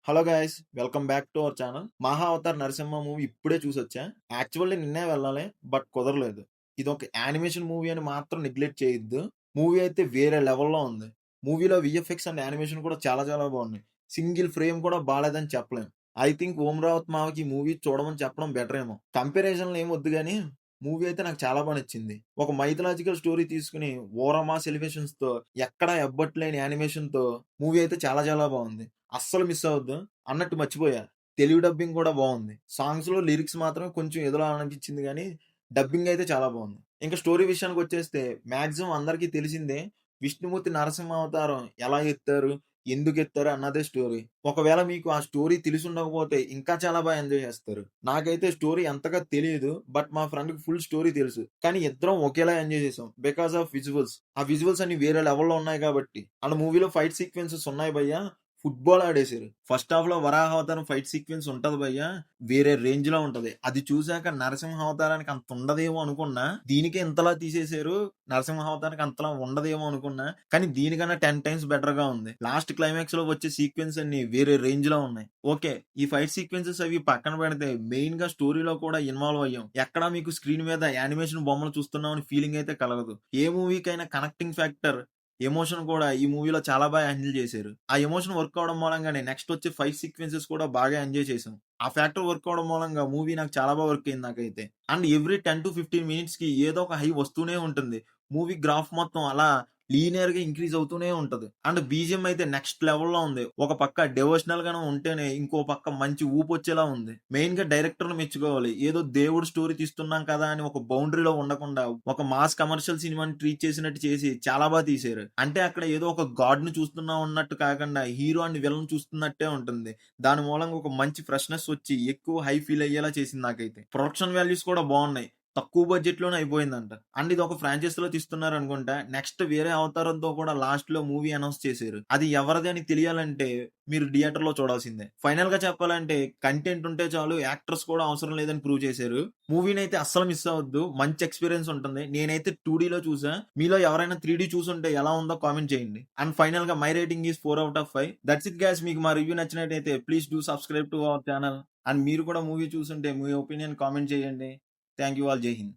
Hello guys, welcome back to our channel. 'మహా Avatar Narasimha' movie ఇప్పుడే చూసొచ్చా. Actually నిన్నే వెళ్ళాలి, బట్ కుదరలేదు. ఇదొక యానిమేషన్ మూవీ అని మాత్రం నెగ్లెక్ట్ చేయొద్దు. మూవీ అయితే వేరే లెవెల్‌లో ఉంది. మూవీలో వీఎఫ్ఎక్స్ అండ్ యానిమేషన్ కూడా చాలా చాలా బాగున్నాయి. సింగిల్ ఫ్రేమ్ కూడా బాలేదని చెప్పలేం. ఐ థింక్ ఓం రావత్ మావకి ఈ మూవీ చూడమని చెప్పడం బెటర్ ఏమో. కంపారిజన్‌లు ఏమి వద్దు గానీ, మూవీ అయితే నాకు చాలా బా నచ్చింది. ఒక మైథలాజికల్ స్టోరీ తీసుకొని ఓరమాస్ ఎలివేషన్స్‌తో ఎక్కడా ఎబ్బట్లేని యానిమేషన్‌తో మూవీ అయితే చాలా చాలా బాగుంది. అస్సలు మిస్ అవ్వద్దు. అన్నట్టు మర్చిపోయా. తెలుగు డబ్బింగ్ కూడా బావుంది. సాంగ్స్‌లో లిరిక్స్ మాత్రం కొంచెం ఏదోలా అనిపించింది గానీ, డబ్బింగ్ అయితే చాలా బావుంది. ఇంకా స్టోరీ విషయానికొచ్చేస్తే మాక్సిమం అందరికీ తెలిసిందే. విష్ణుమూర్తి నరసింహ అవతారం ఎలా ఎత్తారు, ఎందుకెత్తారు అన్నదే స్టోరీ. ఒకవేళ మీకు ఆ స్టోరీ తెలిసుండకపోతే ఇంకా చాలా బా ఎంజాయ్ చేస్తారు. నాకైతే స్టోరీ అంతగా తెలీదు. బట్ మా ఫ్రెండ్‌కి ఫుల్ స్టోరీ తెలుసు. కానీ ఇద్దరం ఒకేలా ఎంజాయ్ చేసాం. Because of visuals. ఆ విజువల్స్ అన్ని వేరే లెవెల్‌లో ఉన్నాయి కాబట్టి. అండ్ మూవీలో ఫైట్ సీక్వెన్సెస్ ఉన్నాయి భయ్యా. ఫుట్బాల్ ఆడేశారు. ఫస్ట్ హాఫ్‌లో వరాహ అవతారం ఫైట్ సీక్వెన్స్ ఉంటది భయ్యా. వేరే రేంజ్‌లో ఉంటది. అది చూసాక నరసింహ అవతారానికి అంత ఉండదేమో అనుకున్నా. దీనికే ఇంతలా తీసేశారు. నరసింహ అవతారానికి అంతలా ఉండదేమో అనుకున్నా. కానీ దీనికన్నా 10 టైమ్స్ బెటర్‌గా ఉంది. లాస్ట్ క్లైమాక్స్‌లో వచ్చే సీక్వెన్స్ అన్ని వేరే రేంజ్‌లో ఉన్నాయి. ఓకే. ఈ ఫైట్ సీక్వెన్సెస్ అవి పక్కన పెడితే మెయిన్‌గా స్టోరీలో కూడా ఇన్వాల్వ్ అయ్యాం. ఎక్కడా మీకు స్క్రీన్ మీద యానిమేషన్ బొమ్మలు చూస్తున్నామని ఫీలింగ్ అయితే కలగదు. ఏ మూవీకైనా కనెక్టింగ్ ఫ్యాక్టర్ ఎమోషన్ కూడా ఈ మూవీలో చాలా బాగా హ్యాండిల్ చేశారు. ఆ ఎమోషన్ వర్క్ అవ్వడం మూలంగానే నెక్స్ట్ వచ్చే ఫైట్ సీక్వెన్సెస్ కూడా బాగా ఎంజాయ్ చేశాం. ఆ ఫ్యాక్టర్ వర్క్ అవ్వడం మూలంగా మూవీ నాకు చాలా బాగా వర్క్ అయింది నాకైతే. అండ్ ఎవ్రీ 10-15 మినిట్స్‌కి ఏదో ఒక హై వస్తూనే ఉంటుంది. మూవీ గ్రాఫ్ మొత్తం అలా లీనియర్‌గా ఇంక్రీజ్ అవుతూనే ఉంటది. అండ్ బీజీఎం అయితే నెక్స్ట్ లెవెల్‌లో ఉంది. ఒక పక్క డివోషనల్ గానే ఉంటేనే ఇంకో పక్క మంచి ఊపొచ్చేలా ఉంది. మెయిన్‌గా డైరెక్టర్‌ని మెచ్చుకోవాలి. ఏదో దేవుడు స్టోరీ తీస్తున్నాం కదా అని ఒక బౌండరీలో ఉండకుండా ఒక మాస్ కమర్షియల్ సినిమాని ట్రీట్ చేసినట్టు చేసి చాలా బాగా తీశారు. అంటే అక్కడ ఏదో ఒక గాడ్‌ని చూస్తున్నాం అన్నట్టు కాకుండా హీరో అండ్ విలన్ చూస్తున్నట్టే ఉంటుంది. దాని మూలంగా ఒక మంచి ఫ్రెష్‌నెస్ వచ్చి ఎక్కువ హై ఫీల్ అయ్యేలా చేసింది నాకైతే. ప్రొడక్షన్ వాల్యూస్ కూడా బాగున్నాయి. తక్కువ బడ్జెట్‌లోనే అయిపోయిందంట. అండ్ ఇదొక ఫ్రాంచైజీలో తీస్తున్నారనుకుంటా. నెక్స్ట్ వేరే అవతారంతో కూడా లాస్ట్‌లో మూవీ అనౌన్స్ చేశారు. అది ఎవరిది అని తెలియాలంటే మీరు థియేటర్‌లో చూడాల్సిందే. ఫైనల్‌గా చెప్పాలంటే కంటెంట్ ఉంటే చాలు, యాక్టర్స్ కూడా అవసరం లేదని ప్రూవ్ చేశారు. మూవీనైతే అస్సలు మిస్ అవ్వద్దు. మంచి ఎక్స్‌పీరియన్స్ ఉంటుంది. నేనైతే 2డీలో చూసా. మీలో ఎవరైనా 3డీ చూసుంటే ఎలా ఉందో కామెంట్ చేయండి. అండ్ ఫైనల్‌గా my rating is 4/5. That's it guys. మీకు మా రివ్యూ నచ్చినట్టయితే please do subscribe to our channel. And మీరు కూడా మూవీ చూసుంటే మీ ఒపీనియన్ కామెంట్ చేయండి. Thank you all. జై హింద్.